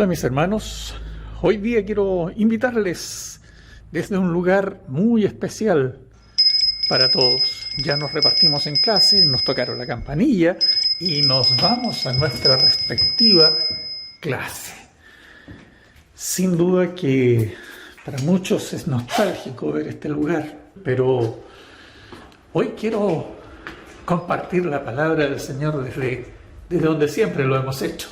Hola mis hermanos, hoy día quiero invitarles desde un lugar muy especial para todos. Ya nos repartimos en clase, nos tocaron la campanilla y nos vamos a nuestra respectiva clase. Sin duda que para muchos es nostálgico ver este lugar, pero hoy quiero compartir la palabra del Señor desde donde siempre lo hemos hecho.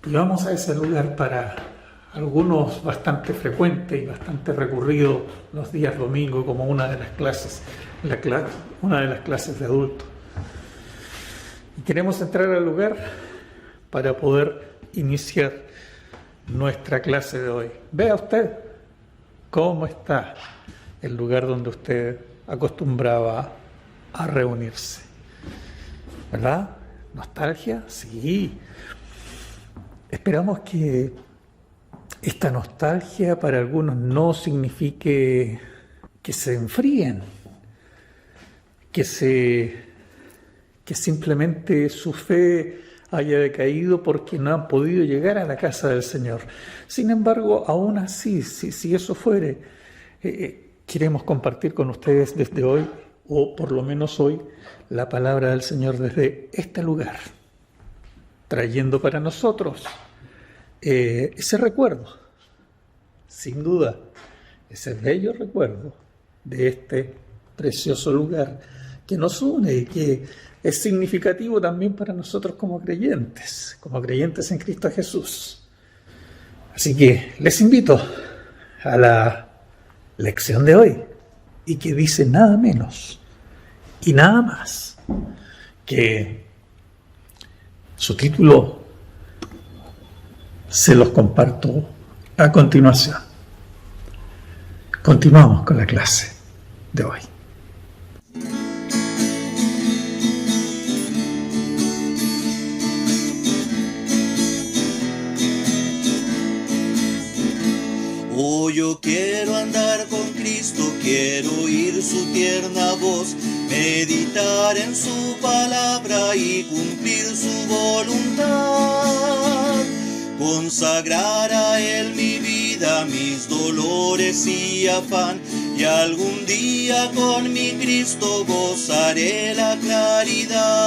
Y vamos a ese lugar para algunos bastante frecuente y bastante recurrido los días domingo como una de las clases, una de las clases de adultos. Y queremos entrar al lugar para poder iniciar nuestra clase de hoy. Vea usted cómo está el lugar donde usted acostumbraba a reunirse. ¿Verdad? ¿Nostalgia? Sí. Esperamos que esta nostalgia para algunos no signifique que se enfríen, que simplemente su fe haya decaído porque no han podido llegar a la casa del Señor. Sin embargo, aún así, si eso fuere, queremos compartir con ustedes desde hoy, o por lo menos hoy, la palabra del Señor desde este lugar, trayendo para nosotros ese recuerdo, sin duda, ese bello recuerdo de este precioso lugar que nos une y que es significativo también para nosotros como creyentes en Cristo Jesús. Así que les invito a la lección de hoy y que dice nada menos y nada más que su título. Se los comparto a continuación. Continuamos con la clase de hoy. Oh, yo quiero andar con Cristo, quiero oír su tierna voz, meditar en su palabra y cumplir su voluntad. Consagrar a Él mi vida, mis dolores y afán, y algún día con mi Cristo gozaré la claridad.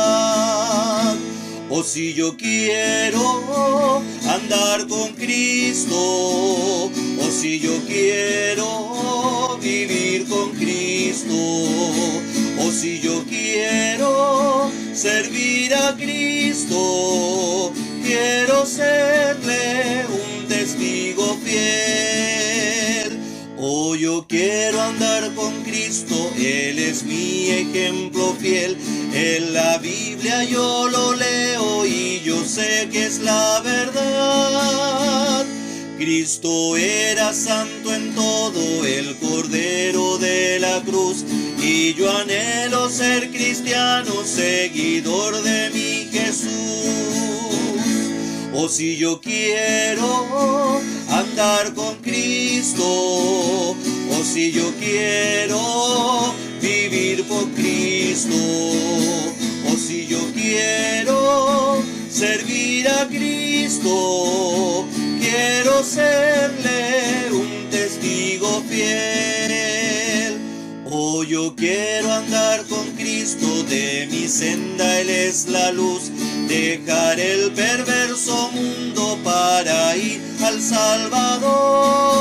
Oh, si yo quiero andar con Cristo, oh, si yo quiero vivir con Cristo, oh, si yo quiero servir a Cristo, quiero serle un testigo fiel. Oh, yo quiero andar con Cristo, Él es mi ejemplo fiel. En la Biblia yo lo leo y yo sé que es la verdad. Cristo era santo en todo, el Cordero de la cruz, y yo anhelo ser cristiano, seguidor de mi Jesús. Oh, si yo quiero andar con Cristo, oh, si yo quiero vivir por Cristo, oh, si yo quiero servir a Cristo, quiero serle un testigo fiel. Oh, yo quiero andar con Cristo, de mi senda Él es la luz, dejar el perverso mundo para ir al Salvador.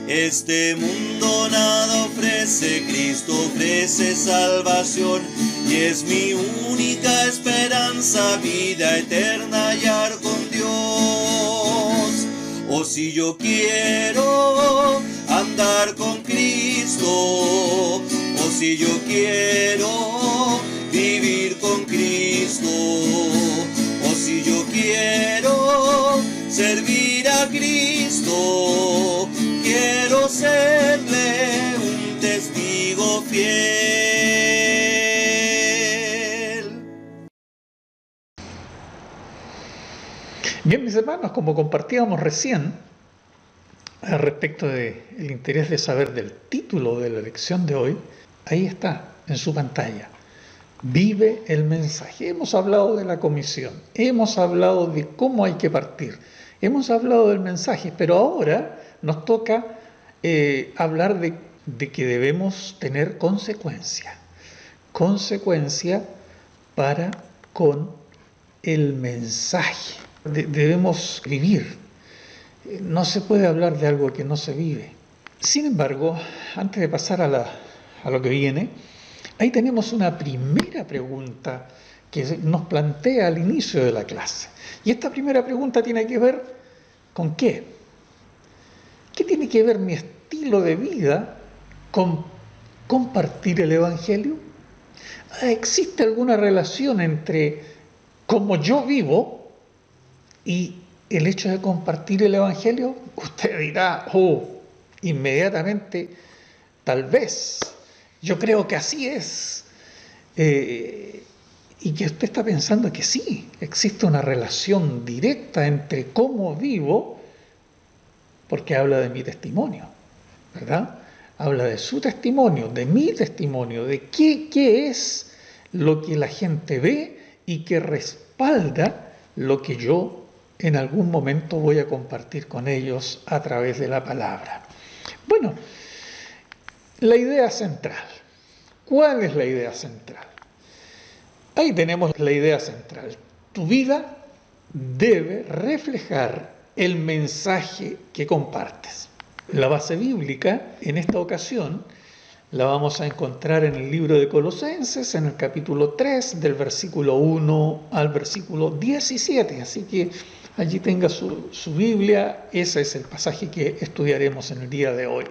Este mundo nada ofrece, Cristo ofrece salvación, y es mi única esperanza, vida eterna hallar con Dios. Oh, si yo quiero andar con Cristo, oh, si yo quiero vivir con Cristo, oh, si yo quiero servir a Cristo, quiero serle un testigo fiel. Bien, mis hermanos, como compartíamos recién respecto del interés de saber del título de la lección de hoy, ahí está en su pantalla. vive el mensaje. Hemos hablado de la comisión, hemos hablado de cómo hay que partir, hemos hablado del mensaje, pero ahora nos toca hablar de que debemos tener consecuencia para con el mensaje. Debemos vivir. No se puede hablar de algo que no se vive. Sin embargo, antes de pasar a lo que viene, ahí tenemos una primera pregunta que nos plantea al inicio de la clase. Y esta primera pregunta tiene que ver con ¿qué? ¿Qué tiene que ver mi estilo de vida con compartir el Evangelio? ¿Existe alguna relación entre cómo yo vivo y el hecho de compartir el Evangelio? Usted dirá, inmediatamente, tal vez, yo creo que así es. Y que usted está pensando que sí, existe una relación directa entre cómo vivo, porque habla de mi testimonio, ¿verdad? Habla de su testimonio, de mi testimonio, de qué es lo que la gente ve y que respalda lo que yo en algún momento voy a compartir con ellos a través de la palabra. Bueno, la idea central. ¿Cuál es la idea central? Ahí tenemos la idea central. Tu vida debe reflejar el mensaje que compartes. La base bíblica, en esta ocasión, la vamos a encontrar en el libro de Colosenses, en el capítulo 3, del versículo 1 al versículo 17. Así que allí tenga su Biblia, ese es el pasaje que estudiaremos en el día de hoy.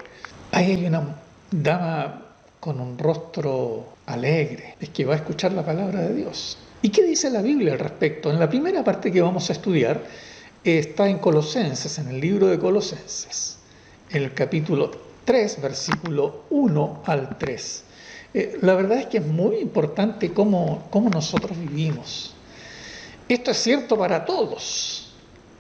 Ahí hay una dama con un rostro alegre, es que va a escuchar la palabra de Dios. ¿Y qué dice la Biblia al respecto? En la primera parte que vamos a estudiar está en Colosenses, en el libro de Colosenses, en el capítulo 3, versículo 1 al 3. La verdad es que es muy importante cómo nosotros vivimos. Esto es cierto para todos,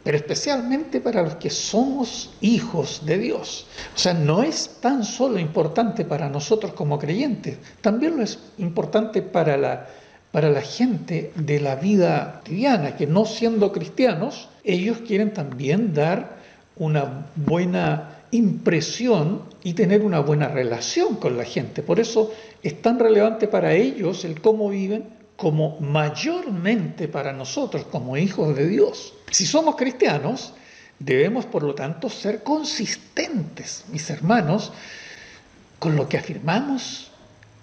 pero especialmente para los que somos hijos de Dios. O sea, no es tan solo importante para nosotros como creyentes, también lo es importante para la gente de la vida cotidiana, que no siendo cristianos, ellos quieren también dar una buena impresión y tener una buena relación con la gente. Por eso es tan relevante para ellos el cómo viven, como mayormente para nosotros como hijos de Dios. Si somos cristianos, debemos por lo tanto ser consistentes, mis hermanos, con lo que afirmamos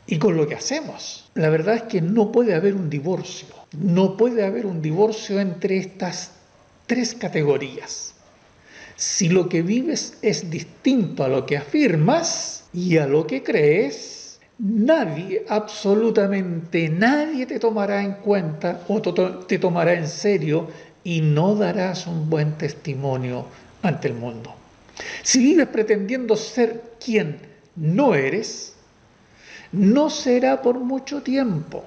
y con lo que hacemos. La verdad es que no puede haber un divorcio. No puede haber un divorcio entre estas tres categorías. Si lo que vives es distinto a lo que afirmas y a lo que crees, nadie, absolutamente nadie te tomará en cuenta o te tomará en serio y no darás un buen testimonio ante el mundo. Si vives pretendiendo ser quien no eres, no será por mucho tiempo.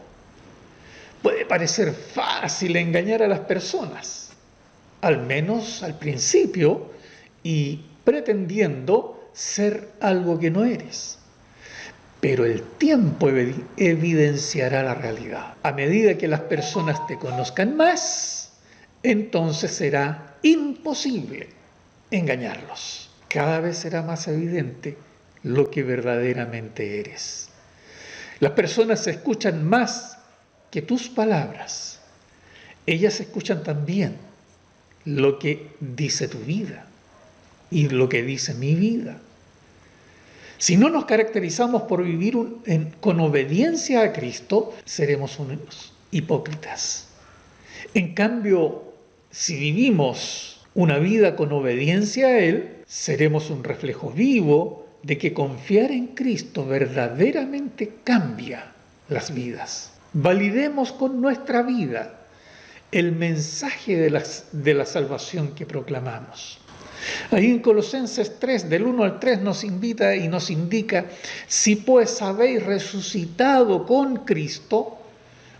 Puede parecer fácil engañar a las personas, al menos al principio, y pretendiendo ser algo que no eres. Pero el tiempo evidenciará la realidad. A medida que las personas te conozcan más, entonces será imposible engañarlos. Cada vez será más evidente lo que verdaderamente eres. Las personas escuchan más que tus palabras. Ellas escuchan también lo que dice tu vida y lo que dice mi vida. Si no nos caracterizamos por vivir con obediencia a Cristo, seremos unos hipócritas. En cambio, si vivimos una vida con obediencia a Él, seremos un reflejo vivo de que confiar en Cristo verdaderamente cambia las vidas. Validemos con nuestra vida el mensaje de la salvación que proclamamos. Ahí en Colosenses 3, del 1 al 3, nos invita y nos indica: si pues habéis resucitado con Cristo,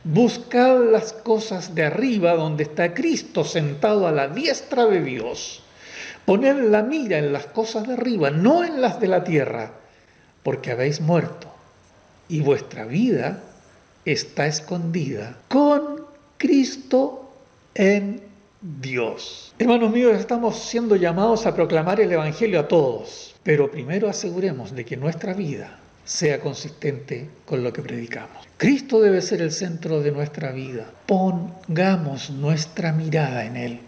buscad las cosas de arriba, donde está Cristo sentado a la diestra de Dios. Poned la mira en las cosas de arriba, no en las de la tierra, porque habéis muerto, y vuestra vida está escondida con Cristo en Dios. Hermanos míos, estamos siendo llamados a proclamar el Evangelio a todos, pero primero aseguremos de que nuestra vida sea consistente con lo que predicamos. Cristo debe ser el centro de nuestra vida. Pongamos nuestra mirada en Él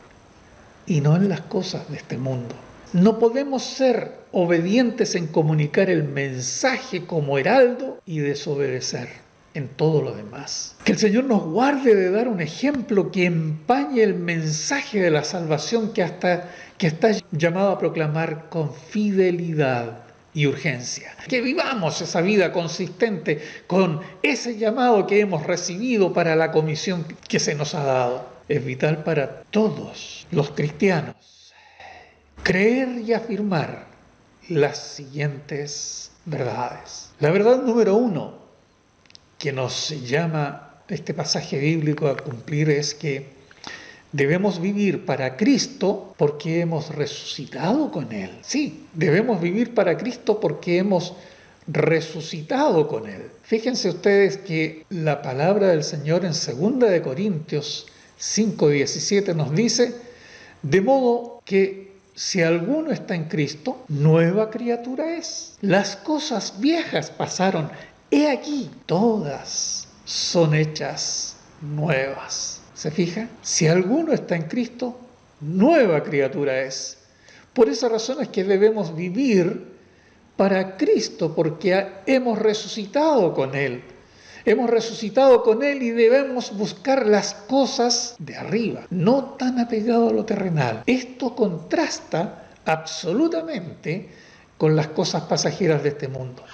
y no en las cosas de este mundo. No podemos ser obedientes en comunicar el mensaje como heraldo y desobedecer en todo lo demás. Que el Señor nos guarde de dar un ejemplo que empañe el mensaje de la salvación que está llamado a proclamar con fidelidad y urgencia. Que vivamos esa vida consistente con ese llamado que hemos recibido para la comisión que se nos ha dado. Es vital para todos los cristianos creer y afirmar las siguientes verdades. La verdad número 1 que nos llama este pasaje bíblico a cumplir es que debemos vivir para Cristo porque hemos resucitado con Él. Sí, debemos vivir para Cristo porque hemos resucitado con Él. Fíjense ustedes que la palabra del Señor en 2 de Corintios 5:17 nos dice: de modo que si alguno está en Cristo, nueva criatura es. Las cosas viejas pasaron, he aquí, todas son hechas nuevas. ¿Se fija? Si alguno está en Cristo, nueva criatura es. Por esa razón es que debemos vivir para Cristo, porque hemos resucitado con Él. Hemos resucitado con Él y debemos buscar las cosas de arriba, no tan apegado a lo terrenal. Esto contrasta absolutamente con las cosas pasajeras de este mundo.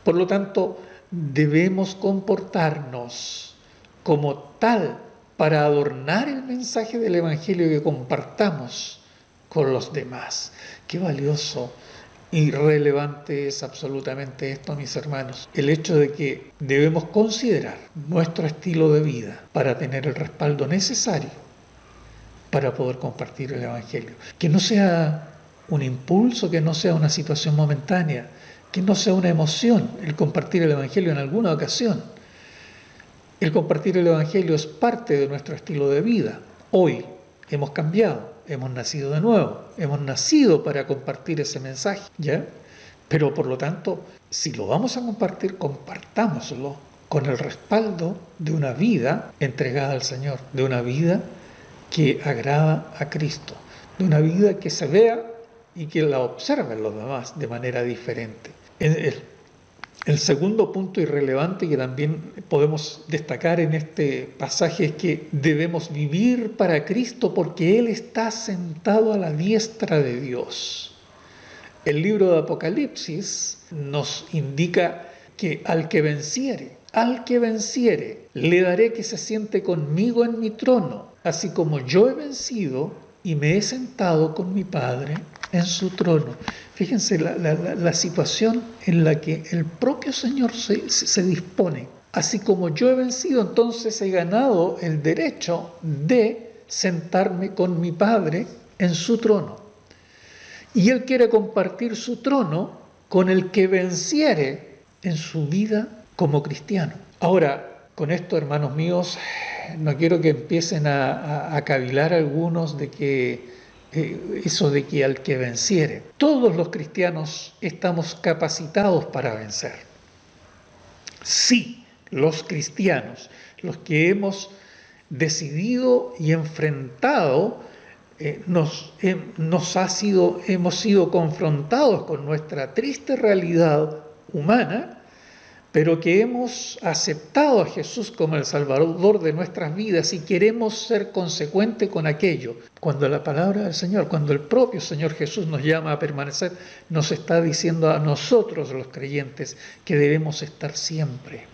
Por lo tanto, debemos comportarnos como tal para adornar el mensaje del Evangelio que compartamos con los demás. Qué valioso y relevante es absolutamente esto, mis hermanos. El hecho de que debemos considerar nuestro estilo de vida para tener el respaldo necesario para poder compartir el Evangelio. Que no sea un impulso, que no sea una situación momentánea, que no sea una emoción el compartir el Evangelio en alguna ocasión. El compartir el Evangelio es parte de nuestro estilo de vida. Hoy hemos cambiado. Hemos nacido de nuevo, hemos nacido para compartir ese mensaje, ¿ya? Pero por lo tanto, si lo vamos a compartir, compartámoslo con el respaldo de una vida entregada al Señor, de una vida que agrada a Cristo, de una vida que se vea y que la observen los demás de manera diferente. El segundo punto irrelevante que también podemos destacar en este pasaje es que debemos vivir para Cristo porque Él está sentado a la diestra de Dios. El libro de Apocalipsis nos indica que al que venciere, le daré que se siente conmigo en mi trono, así como yo he vencido y me he sentado con mi Padre en su trono. Fíjense la situación en la que el propio Señor se dispone. Así como yo he vencido, entonces he ganado el derecho de sentarme con mi Padre en su trono. Y Él quiere compartir su trono con el que venciere en su vida como cristiano. Ahora, con esto, hermanos míos, no quiero que empiecen a cavilar algunos de que eso de que al que venciere. Todos los cristianos estamos capacitados para vencer. Sí, los cristianos, los que hemos decidido y enfrentado, hemos sido confrontados con nuestra triste realidad humana, pero que hemos aceptado a Jesús como el Salvador de nuestras vidas y queremos ser consecuentes con aquello. Cuando la palabra del Señor, cuando el propio Señor Jesús nos llama a permanecer, nos está diciendo a nosotros los creyentes que debemos estar siempre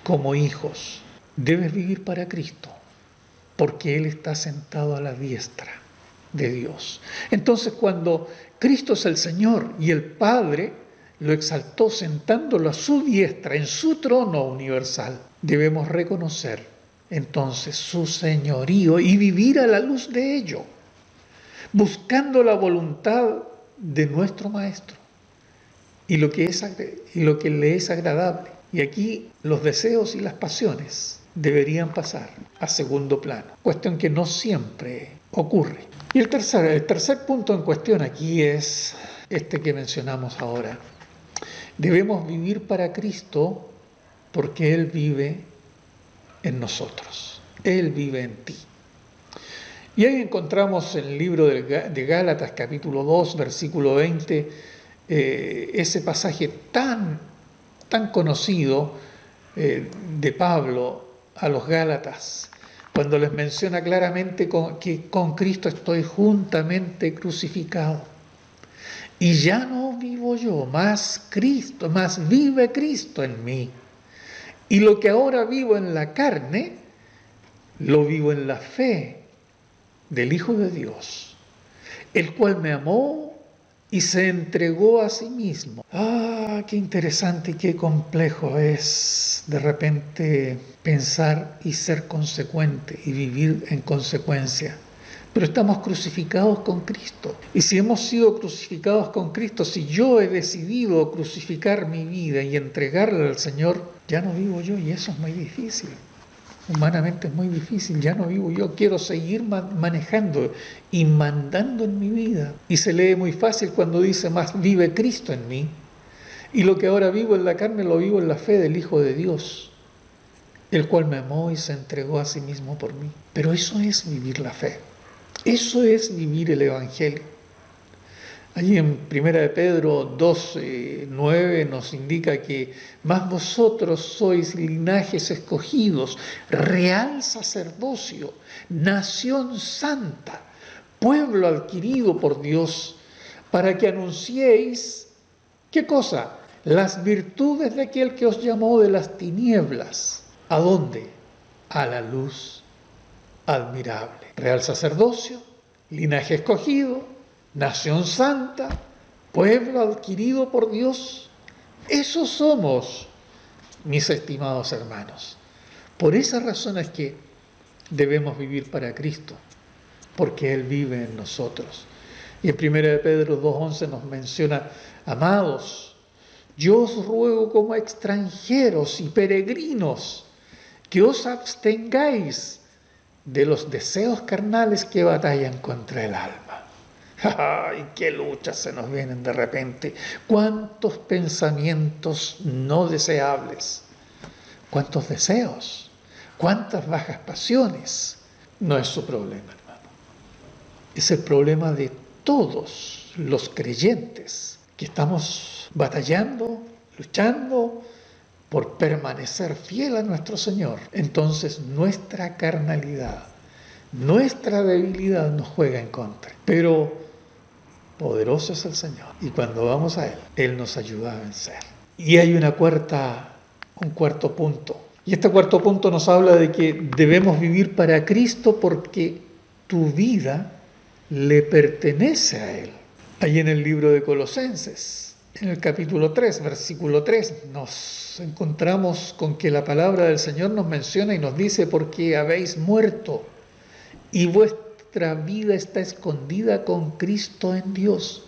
como hijos. Debes vivir para Cristo, porque Él está sentado a la diestra de Dios. Entonces, cuando Cristo es el Señor y el Padre lo exaltó sentándolo a su diestra en su trono universal, debemos reconocer entonces su señorío y vivir a la luz de ello, buscando la voluntad de nuestro Maestro y lo que le es agradable Y aquí los deseos y las pasiones deberían pasar a segundo plano, cuestión que no siempre ocurre. Y el tercer punto en cuestión aquí es este que mencionamos ahora. Debemos vivir para Cristo porque Él vive en nosotros. Él vive en ti. Y ahí encontramos en el libro de Gálatas, capítulo 2, versículo 20, ese pasaje tan conocido de Pablo a los Gálatas, cuando les menciona claramente que con Cristo estoy juntamente crucificado. Y ya no vivo yo, más vive Cristo en mí. Y lo que ahora vivo en la carne, lo vivo en la fe del Hijo de Dios, el cual me amó y se entregó a sí mismo. Qué interesante y qué complejo es de repente pensar y ser consecuente y vivir en consecuencia. Pero estamos crucificados con Cristo. Y si hemos sido crucificados con Cristo, si yo he decidido crucificar mi vida y entregarla al Señor, ya no vivo yo, y eso es muy difícil. Humanamente es muy difícil, ya no vivo yo, quiero seguir manejando y mandando en mi vida. Y se lee muy fácil cuando dice más vive Cristo en mí. Y lo que ahora vivo en la carne lo vivo en la fe del Hijo de Dios, el cual me amó y se entregó a sí mismo por mí. Pero eso es vivir la fe, eso es vivir el Evangelio. Allí en 1 de Pedro 2, 9 nos indica que más vosotros sois linajes escogidos, real sacerdocio, nación santa, pueblo adquirido por Dios, para que anunciéis, ¿qué cosa? Las virtudes de aquel que os llamó de las tinieblas. ¿A dónde? A la luz admirable. Real sacerdocio, linaje escogido, nación santa, pueblo adquirido por Dios. Esos somos, mis estimados hermanos. Por esa razón es que debemos vivir para Cristo, porque Él vive en nosotros. Y en 1 de Pedro 2:11 nos menciona: amados, yo os ruego como extranjeros y peregrinos que os abstengáis de los deseos carnales que batallan contra el alma. ¡Ay, qué luchas se nos vienen de repente! ¡Cuántos pensamientos no deseables! ¡Cuántos deseos! ¡Cuántas bajas pasiones! No es su problema, hermano. Es el problema de todos los creyentes que estamos batallando, luchando por permanecer fiel a nuestro Señor. Entonces nuestra carnalidad, nuestra debilidad nos juega en contra. Pero poderoso es el Señor, y cuando vamos a Él, Él nos ayuda a vencer. Y hay un cuarto punto. Y este cuarto punto nos habla de que debemos vivir para Cristo porque tu vida le pertenece a Él. Ahí en el libro de Colosenses, en el capítulo 3, versículo 3, nos encontramos con que la palabra del Señor nos menciona y nos dice: porque habéis muerto y vuestra vida está escondida con Cristo en Dios.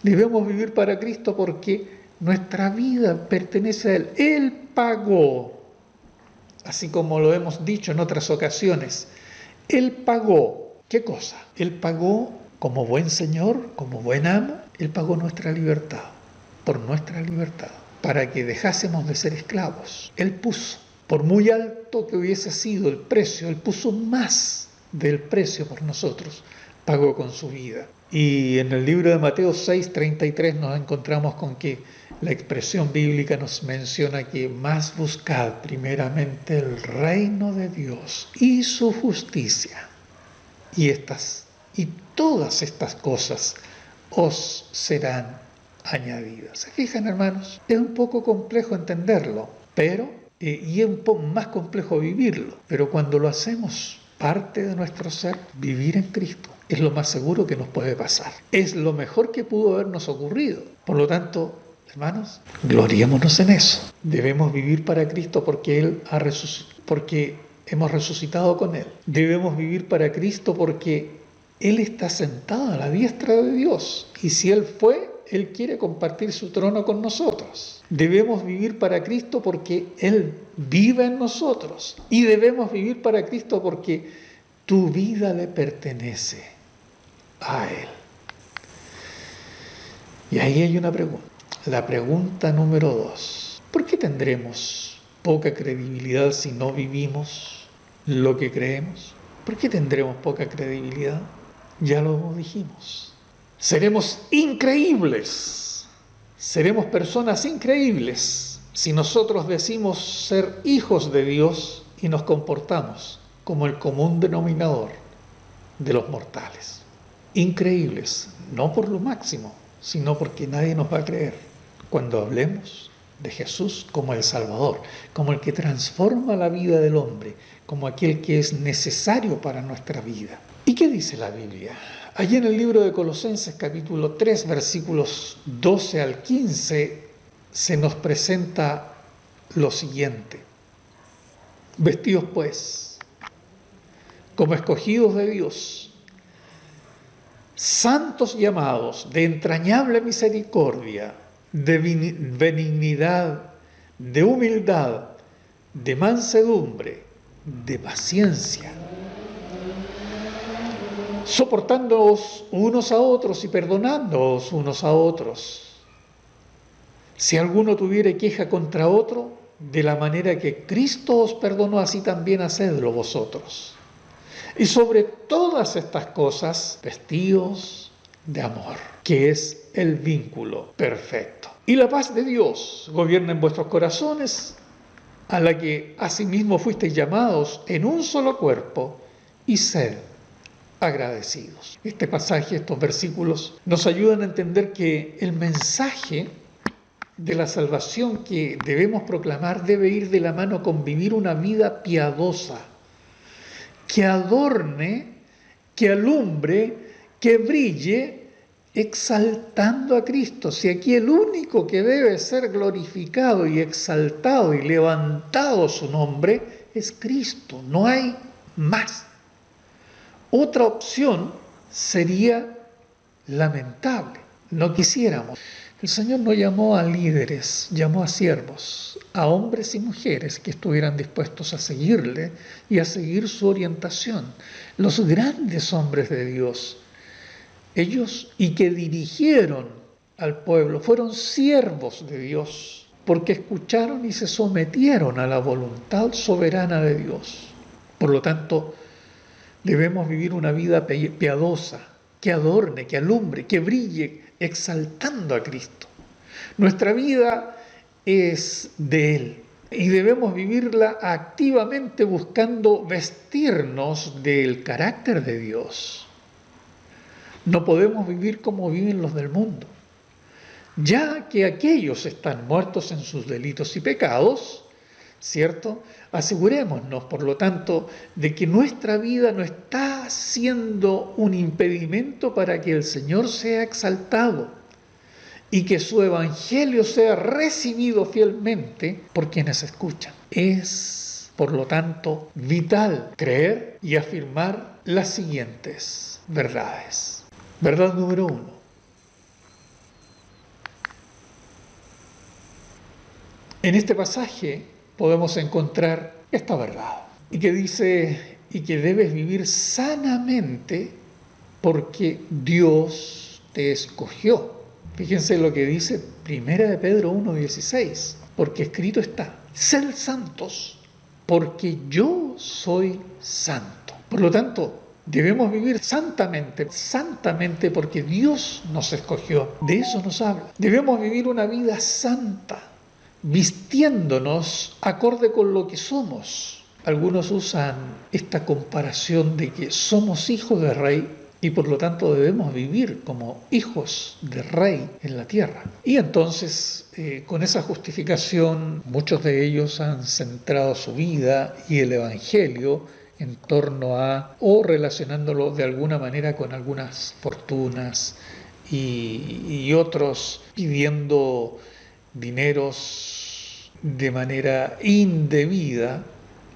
Debemos vivir para Cristo porque nuestra vida pertenece a Él. Él pagó, así como lo hemos dicho en otras ocasiones. Él pagó, ¿qué cosa? Él pagó como buen Señor, como buen amo. Él pagó nuestra libertad, por nuestra libertad, para que dejásemos de ser esclavos. Él puso, por muy alto que hubiese sido el precio, Él puso más del precio por nosotros, pagó con su vida. Y en el libro de Mateo 6:33 nos encontramos con que la expresión bíblica nos menciona que más buscad primeramente el reino de Dios y su justicia, y todas estas cosas os serán añadidas. ¿Se fijan, hermanos? Es un poco complejo entenderlo, pero y es un poco más complejo vivirlo, pero cuando lo hacemos parte de nuestro ser, vivir en Cristo es lo más seguro que nos puede pasar. Es lo mejor que pudo habernos ocurrido. Por lo tanto, hermanos, gloriémonos en eso. Debemos vivir para Cristo porque porque hemos resucitado con Él. Debemos vivir para Cristo porque Él está sentado a la diestra de Dios. Y si Él fue, Él quiere compartir su trono con nosotros. Debemos vivir para Cristo porque Él vive en nosotros. Y debemos vivir para Cristo porque tu vida le pertenece a Él. Y ahí hay una pregunta. La pregunta número 2. ¿Por qué tendremos poca credibilidad si no vivimos lo que creemos? ¿Por qué tendremos poca credibilidad? Ya lo dijimos. Seremos increíbles. Seremos personas increíbles si nosotros decimos ser hijos de Dios y nos comportamos como el común denominador de los mortales. Increíbles, no por lo máximo, sino porque nadie nos va a creer cuando hablemos de Jesús como el Salvador, como el que transforma la vida del hombre, como aquel que es necesario para nuestra vida. ¿Y qué dice la Biblia? Allí en el libro de Colosenses capítulo 3, versículos 12 al 15, se nos presenta lo siguiente. Vestidos pues, como escogidos de Dios, santos y amados, de entrañable misericordia, de benignidad, de humildad, de mansedumbre, de paciencia, soportándoos unos a otros y perdonándoos unos a otros. Si alguno tuviere queja contra otro, de la manera que Cristo os perdonó, así también hacedlo vosotros. Y sobre todas estas cosas, vestíos de amor, que es el vínculo perfecto. Y la paz de Dios gobierna en vuestros corazones, a la que asimismo fuisteis llamados en un solo cuerpo, y sed agradecidos. Este pasaje, estos versículos, nos ayudan a entender que el mensaje de la salvación que debemos proclamar debe ir de la mano con vivir una vida piadosa, que adorne, que alumbre, que brille, exaltando a Cristo. Si aquí el único que debe ser glorificado y exaltado y levantado su nombre es Cristo, no hay más. Otra opción sería lamentable, no quisiéramos. El Señor no llamó a líderes, llamó a siervos, a hombres y mujeres que estuvieran dispuestos a seguirle y a seguir su orientación. Los grandes hombres de Dios, ellos y que dirigieron al pueblo, fueron siervos de Dios, porque escucharon y se sometieron a la voluntad soberana de Dios. Por lo tanto, debemos vivir una vida piadosa, que adorne, que alumbre, que brille, exaltando a Cristo. Nuestra vida es de Él y debemos vivirla activamente buscando vestirnos del carácter de Dios. No podemos vivir como viven los del mundo, ya que aquellos están muertos en sus delitos y pecados, ¿cierto? Asegurémonos, por lo tanto, de que nuestra vida no está siendo un impedimento para que el Señor sea exaltado y que su evangelio sea recibido fielmente por quienes escuchan. Es, por lo tanto, vital creer y afirmar las siguientes verdades. Verdad número 1. En este pasaje podemos encontrar esta verdad, y que dice, y que debes vivir sanamente porque Dios te escogió. Fíjense lo que dice 1 de Pedro 1:16, porque escrito está, sed santos, porque yo soy santo. Por lo tanto, debemos vivir santamente porque Dios nos escogió. De eso nos habla. Debemos vivir una vida santa, vistiéndonos acorde con lo que somos. Algunos usan esta comparación de que somos hijos de rey y por lo tanto debemos vivir como hijos de rey en la tierra. Y entonces, con esa justificación, muchos de ellos han centrado su vida y el evangelio en torno a, o relacionándolo de alguna manera con algunas fortunas y otros pidiendo dineros de manera indebida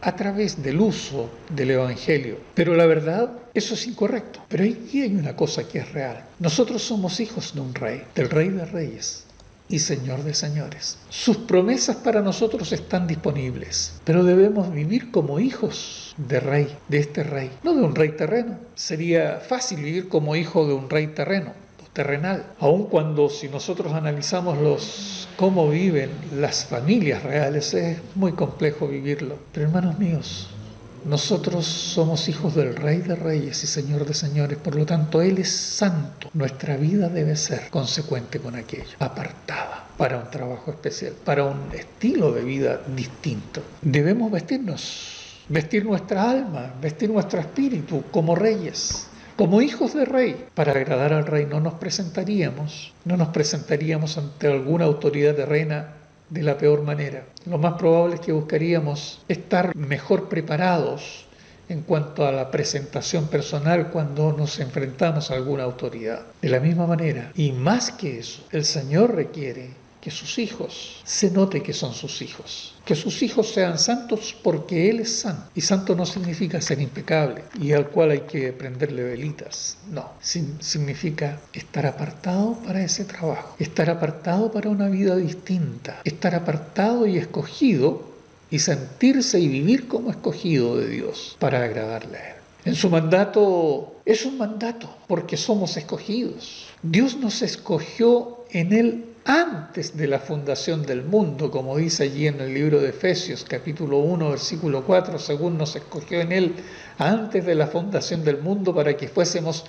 a través del uso del Evangelio. Pero la verdad, eso es incorrecto. Pero ahí hay una cosa que es real. Nosotros somos hijos de un rey, del Rey de Reyes y Señor de señores. Sus promesas para nosotros están disponibles, pero debemos vivir como hijos de rey, de este rey, no de un rey terreno. Sería fácil vivir como hijo de un rey terreno, terrenal, aun cuando si nosotros analizamos cómo viven las familias reales, es muy complejo vivirlo. Pero hermanos míos, nosotros somos hijos del Rey de Reyes y Señor de señores, por lo tanto Él es santo. Nuestra vida debe ser consecuente con aquello, apartada para un trabajo especial, para un estilo de vida distinto. Debemos vestir nuestra alma, vestir nuestro espíritu como reyes, como hijos de rey. Para agradar al rey no nos presentaríamos ante alguna autoridad terrena de la peor manera. Lo más probable es que buscaríamos estar mejor preparados en cuanto a la presentación personal cuando nos enfrentamos a alguna autoridad. De la misma manera, y más que eso, el Señor requiere que sus hijos se note que son sus hijos, que sus hijos sean santos porque Él es santo. Y santo no significa ser impecable y al cual hay que prenderle velitas. No, significa estar apartado para ese trabajo, estar apartado para una vida distinta, estar apartado y escogido y sentirse y vivir como escogido de Dios para agradarle a Él. En su mandato, es un mandato porque somos escogidos. Dios nos escogió en Él antes de la fundación del mundo, como dice allí en el libro de Efesios, capítulo 1, versículo 4, según nos escogió en Él antes de la fundación del mundo para que fuésemos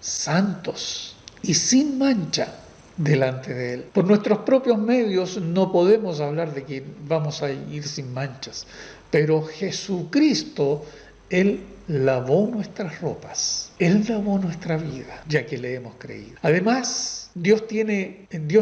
santos y sin mancha delante de Él. Por nuestros propios medios no podemos hablar de que vamos a ir sin manchas, pero Jesucristo, Él lavó nuestras ropas, Él lavó nuestra vida, ya que le hemos creído. Además, Dios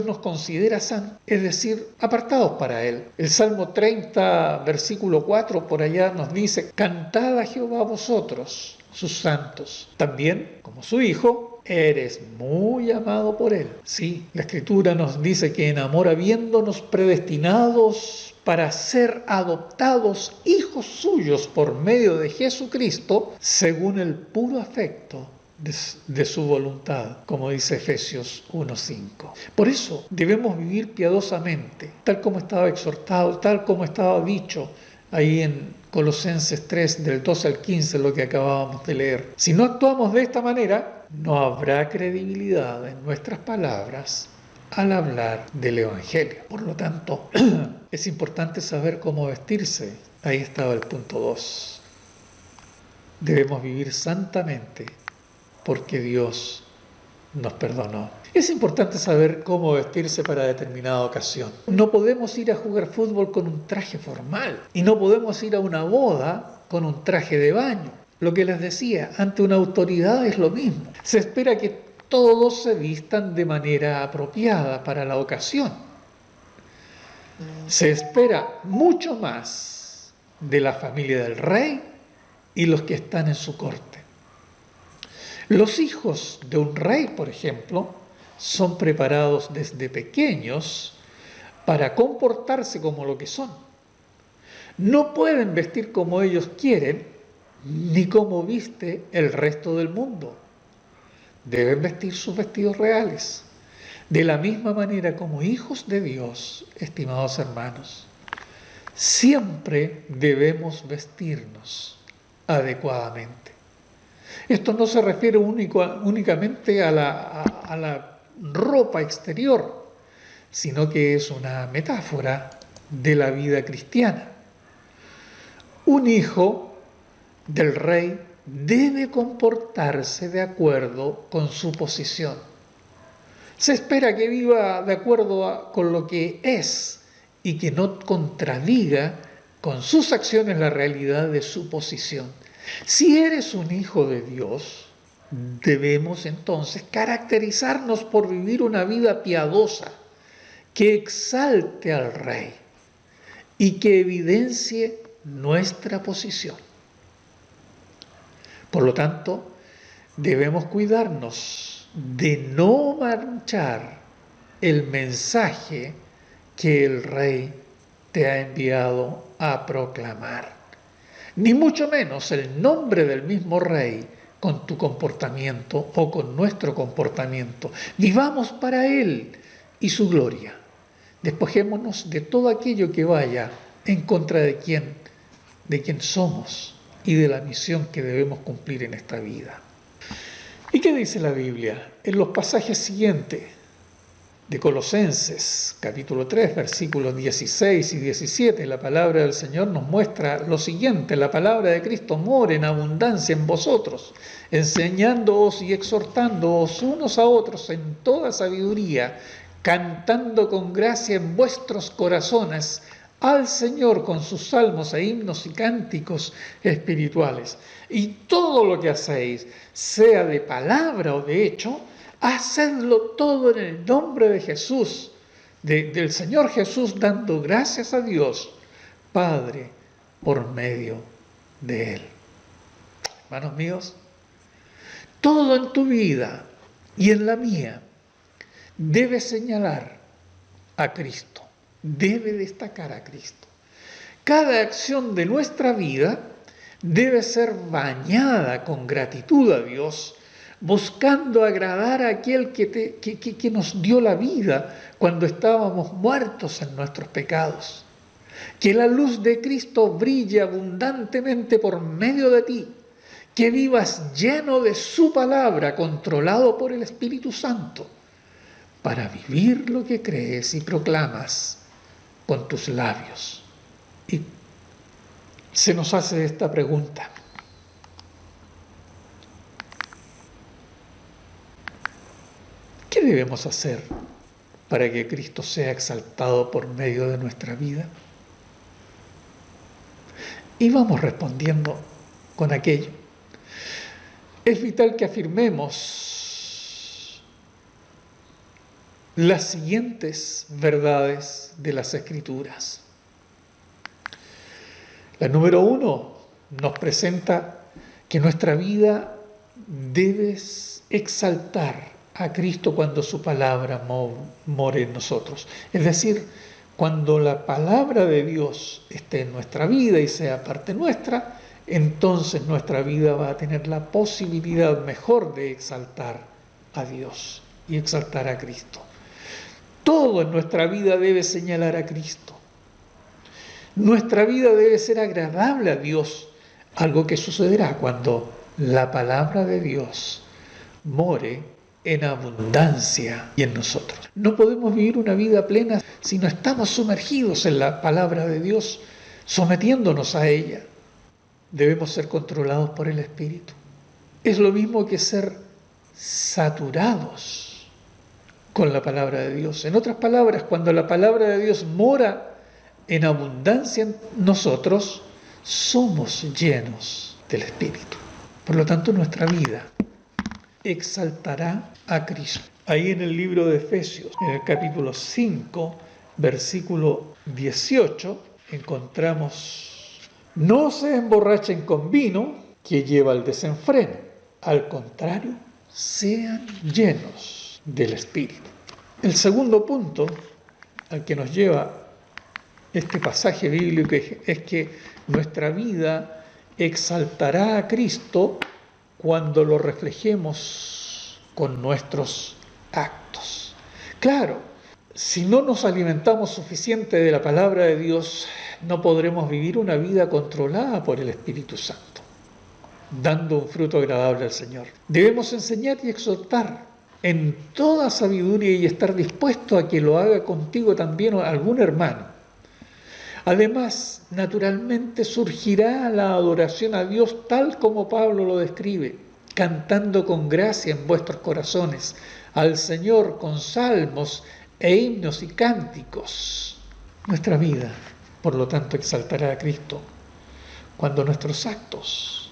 nos considera santos, es decir, apartados para Él. El Salmo 30, versículo 4, por allá nos dice: cantad a Jehová vosotros, sus santos. También, como su hijo, eres muy amado por Él. Sí, la Escritura nos dice que en amor habiéndonos predestinados para ser adoptados hijos suyos por medio de Jesucristo, según el puro afecto de su voluntad, como dice Efesios 1:5. Por eso debemos vivir piadosamente, tal como estaba exhortado, tal como estaba dicho ahí en Colosenses 3, del 12 al 15, lo que acabábamos de leer. Si no actuamos de esta manera, no habrá credibilidad en nuestras palabras al hablar del Evangelio. Por lo tanto, es importante saber cómo vestirse. Ahí estaba el punto 2. Debemos vivir santamente porque Dios nos perdonó. Es importante saber cómo vestirse para determinada ocasión. No podemos ir a jugar fútbol con un traje formal y no podemos ir a una boda con un traje de baño. Lo que les decía, ante una autoridad es lo mismo. Se espera que todos se vistan de manera apropiada para la ocasión. Se espera mucho más de la familia del rey y los que están en su corte. Los hijos de un rey, por ejemplo, son preparados desde pequeños para comportarse como lo que son. No pueden vestir como ellos quieren, ni como viste el resto del mundo. Deben vestir sus vestidos reales. De la misma manera como hijos de Dios, estimados hermanos, siempre debemos vestirnos adecuadamente. Esto no se refiere únicamente a la ropa exterior, sino que es una metáfora de la vida cristiana. Un hijo del rey debe comportarse de acuerdo con su posición. Se espera que viva de acuerdo con lo que es y que no contradiga con sus acciones la realidad de su posición. Si eres un hijo de Dios, debemos entonces caracterizarnos por vivir una vida piadosa que exalte al Rey y que evidencie nuestra posición. Por lo tanto, debemos cuidarnos de no manchar el mensaje que el Rey te ha enviado a proclamar. ni mucho menos el nombre del mismo Rey con tu comportamiento o con nuestro comportamiento. Vivamos para Él y su gloria. Despojémonos de todo aquello que vaya en contra de quien somos y de la misión que debemos cumplir en esta vida. ¿Y qué dice la Biblia? En los pasajes siguientes de Colosenses, capítulo 3, versículos 16 y 17, la palabra del Señor nos muestra lo siguiente: la palabra de Cristo mora en abundancia en vosotros, enseñándoos y exhortándoos unos a otros en toda sabiduría, cantando con gracia en vuestros corazones al Señor con sus salmos e himnos y cánticos espirituales. Y todo lo que hacéis, sea de palabra o de hecho, hacedlo todo en el nombre de Jesús, del Señor Jesús, dando gracias a Dios Padre por medio de Él. Hermanos míos, todo en tu vida y en la mía debe señalar a Cristo, debe destacar a Cristo. Cada acción de nuestra vida debe ser bañada con gratitud a Dios, buscando agradar a aquel que nos dio la vida cuando estábamos muertos en nuestros pecados. Que la luz de Cristo brille abundantemente por medio de ti, que vivas lleno de su palabra, controlado por el Espíritu Santo, para vivir lo que crees y proclamas con tus labios. Y se nos hace esta pregunta: ¿qué debemos hacer para que Cristo sea exaltado por medio de nuestra vida? Y vamos respondiendo con aquello. Es vital que afirmemos las siguientes verdades de las Escrituras. La número 1 nos presenta que nuestra vida debe exaltar a Cristo cuando su palabra more en nosotros. Es decir, cuando la palabra de Dios esté en nuestra vida y sea parte nuestra, entonces nuestra vida va a tener la posibilidad mejor de exaltar a Dios y exaltar a Cristo. Todo en nuestra vida debe señalar a Cristo. Nuestra vida debe ser agradable a Dios, algo que sucederá cuando la palabra de Dios more en abundancia y en nosotros. No podemos vivir una vida plena si no estamos sumergidos en la palabra de Dios, sometiéndonos a ella. Debemos ser controlados por el Espíritu. Es lo mismo que ser saturados con la palabra de Dios. En otras palabras, cuando la palabra de Dios mora en abundancia en nosotros, somos llenos del Espíritu. Por lo tanto, nuestra vida exaltará a Cristo. Ahí en el libro de Efesios, en el capítulo 5, versículo 18, encontramos: no se emborrachen con vino, que lleva al desenfreno. Al contrario, sean llenos del Espíritu. El segundo punto al que nos lleva este pasaje bíblico es que nuestra vida exaltará a Cristo cuando lo reflejemos con nuestros actos. Claro, si no nos alimentamos suficiente de la palabra de Dios, no podremos vivir una vida controlada por el Espíritu Santo, dando un fruto agradable al Señor. Debemos enseñar y exhortar en toda sabiduría y estar dispuesto a que lo haga contigo también algún hermano. Además, naturalmente surgirá la adoración a Dios tal como Pablo lo describe, cantando con gracia en vuestros corazones al Señor con salmos e himnos y cánticos. Nuestra vida, por lo tanto, exaltará a Cristo cuando nuestros actos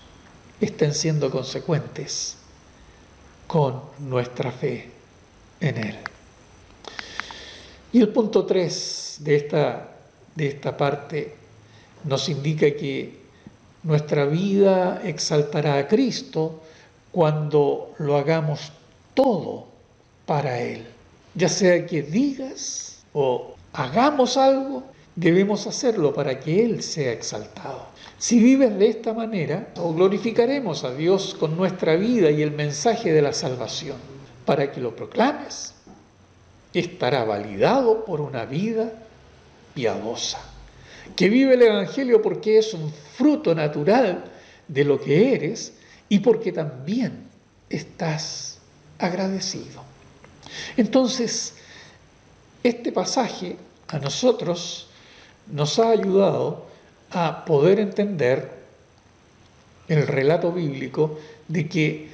estén siendo consecuentes con nuestra fe en Él. Y el punto 3 de esta parte nos indica que nuestra vida exaltará a Cristo cuando lo hagamos todo para Él. Ya sea que digas o hagamos algo Debemos hacerlo para que Él sea exaltado. Si vives de esta manera, glorificaremos a Dios con nuestra vida y el mensaje de la salvación. Para que lo proclames, estará validado por una vida piadosa, que vive el Evangelio porque es un fruto natural de lo que eres y porque también estás agradecido. Entonces, este pasaje a nosotros nos ha ayudado a poder entender el relato bíblico de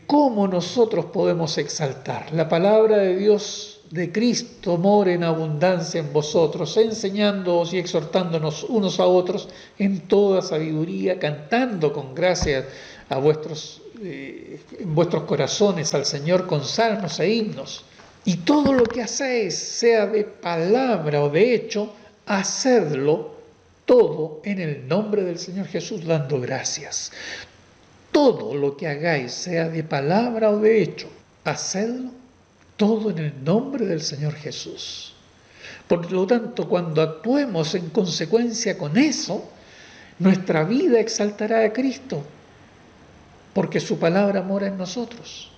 cómo nosotros podemos exaltar. La palabra de Dios, de Cristo, mora en abundancia en vosotros, enseñándoos y exhortándonos unos a otros en toda sabiduría, cantando con gracia en vuestros corazones al Señor con salmos e himnos. Y todo lo que hacéis, sea de palabra o de hecho, hacedlo todo en el nombre del Señor Jesús, dando gracias. Todo lo que hagáis, sea de palabra o de hecho, hacedlo todo en el nombre del Señor Jesús. Por lo tanto, cuando actuemos en consecuencia con eso, nuestra vida exaltará a Cristo, porque su palabra mora en nosotros.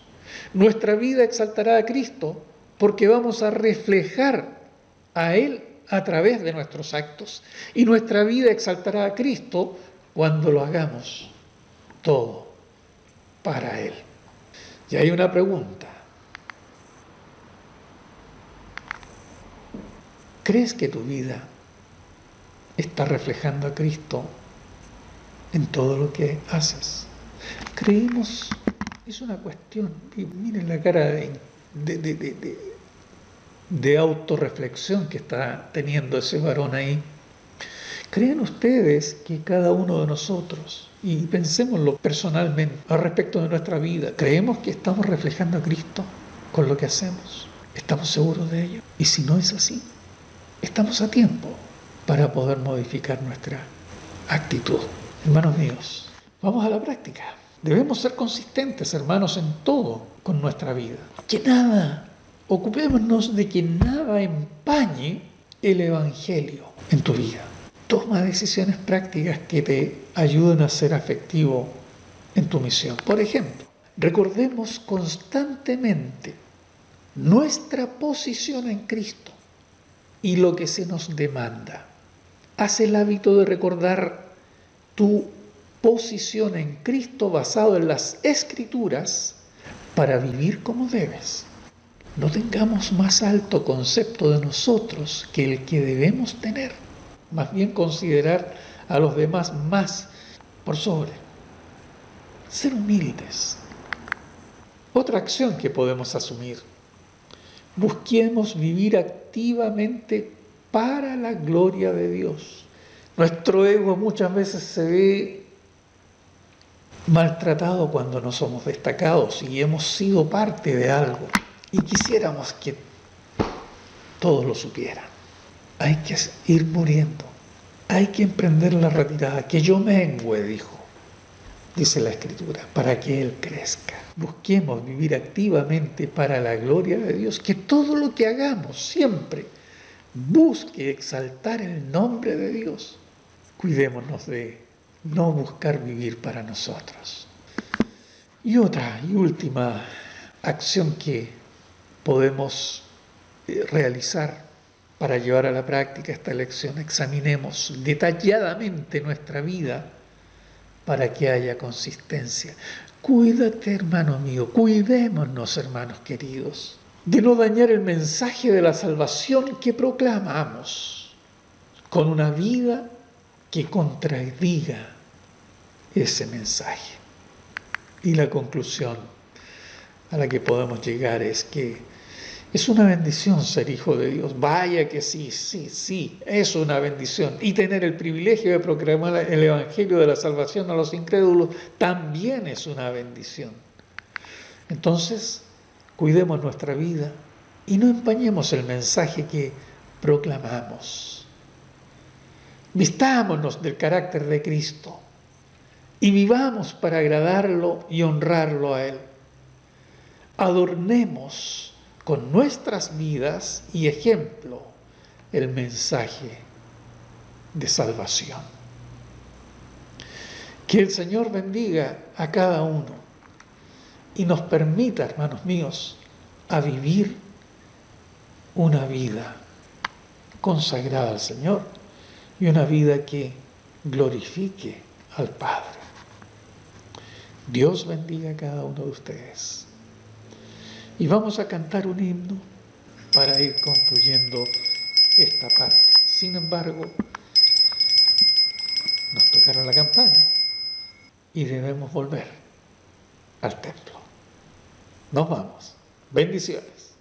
Nuestra vida exaltará a Cristo, porque vamos a reflejar a Él a través de nuestros actos. Y nuestra vida exaltará a Cristo cuando lo hagamos todo para Él. Y hay una pregunta. ¿Crees que tu vida está reflejando a Cristo en todo lo que haces? Creemos, es una cuestión, miren la cara de autorreflexión que está teniendo ese varón ahí. ¿Creen ustedes que cada uno de nosotros, y pensémoslo personalmente al respecto de nuestra vida, creemos que estamos reflejando a Cristo con lo que hacemos? ¿Estamos seguros de ello? Y si no es así, estamos a tiempo para poder modificar nuestra actitud. Hermanos míos, vamos a la práctica. Debemos ser consistentes, hermanos, en todo con nuestra vida. Ocupémonos de que nada empañe el Evangelio en tu vida. Toma decisiones prácticas que te ayuden a ser efectivo en tu misión. Por ejemplo, recordemos constantemente nuestra posición en Cristo y lo que se nos demanda. Haz el hábito de recordar tu posición en Cristo basado en las Escrituras para vivir como debes. No tengamos más alto concepto de nosotros que el que debemos tener. Más bien considerar a los demás más por sobre. Ser humildes. Otra acción que podemos asumir. Busquemos vivir activamente para la gloria de Dios. Nuestro ego muchas veces se ve maltratado cuando no somos destacados y hemos sido parte de algo y quisiéramos que todos lo supieran. Hay que ir muriendo, hay que emprender la retirada, que yo mengüe, dice la Escritura, para que Él crezca. Busquemos vivir activamente para la gloria de Dios, que todo lo que hagamos siempre busque exaltar el nombre de Dios. Cuidémonos de no buscar vivir para nosotros. Y otra y última acción que podemos realizar para llevar a la práctica esta lección: examinemos detalladamente nuestra vida para que haya consistencia. Cuídate, hermano mío, cuidémonos, hermanos queridos, de no dañar el mensaje de la salvación que proclamamos con una vida que contradiga ese mensaje. Y la conclusión a la que podemos llegar es que es una bendición ser hijo de Dios. Vaya que sí, es una bendición. Y tener el privilegio de proclamar el Evangelio de la salvación a los incrédulos también es una bendición. Entonces, cuidemos nuestra vida y no empañemos el mensaje que proclamamos. Vistámonos del carácter de Cristo y vivamos para agradarlo y honrarlo a Él. Adornemos con nuestras vidas y ejemplo el mensaje de salvación. Que el Señor bendiga a cada uno y nos permita, hermanos míos, a vivir una vida consagrada al Señor y una vida que glorifique al Padre. Dios bendiga a cada uno de ustedes. Y vamos a cantar un himno para ir concluyendo esta parte. Sin embargo, nos tocaron la campana y debemos volver al templo. Nos vamos. Bendiciones.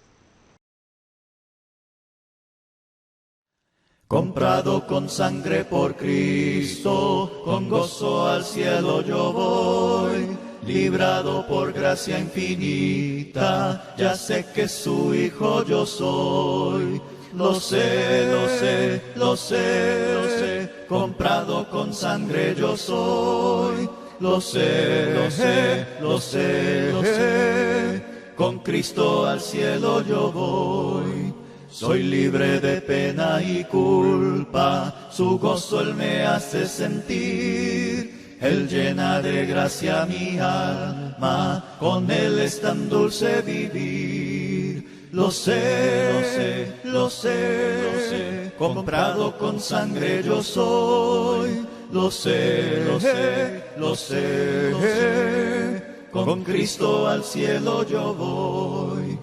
Comprado con sangre por Cristo, con gozo al cielo yo voy. Librado por gracia infinita, ya sé que su hijo yo soy. Lo sé, lo sé, lo sé, lo sé, comprado con sangre yo soy. Lo sé, lo sé, lo sé, lo sé, con Cristo al cielo yo voy. Soy libre de pena y culpa, su gozo Él me hace sentir. Él llena de gracia mi alma, con Él es tan dulce vivir. Lo sé, lo sé, lo sé, lo sé, comprado con sangre yo soy. Lo sé, lo sé, lo sé, lo sé, con Cristo al cielo yo voy.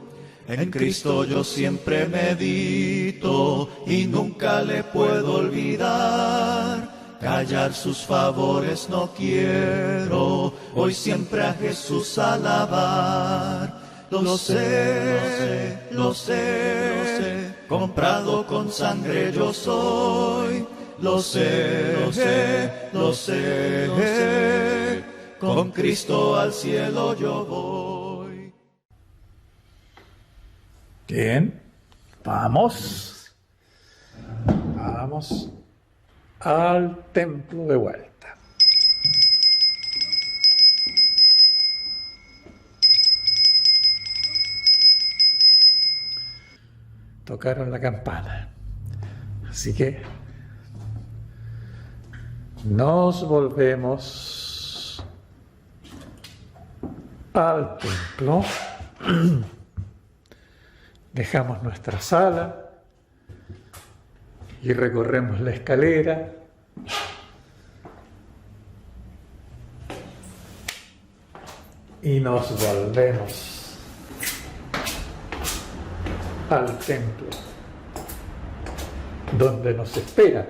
En Cristo yo siempre medito y nunca le puedo olvidar. Callar sus favores no quiero, hoy siempre a Jesús alabar. Lo sé, lo sé, lo sé, lo sé, comprado con sangre yo soy. Lo sé, lo sé, lo sé, lo sé, con Cristo al cielo yo voy. Bien, vamos al templo de vuelta. Tocaron la campana, así que nos volvemos al templo. Dejamos nuestra sala y recorremos la escalera. Y nos volvemos al templo, donde nos espera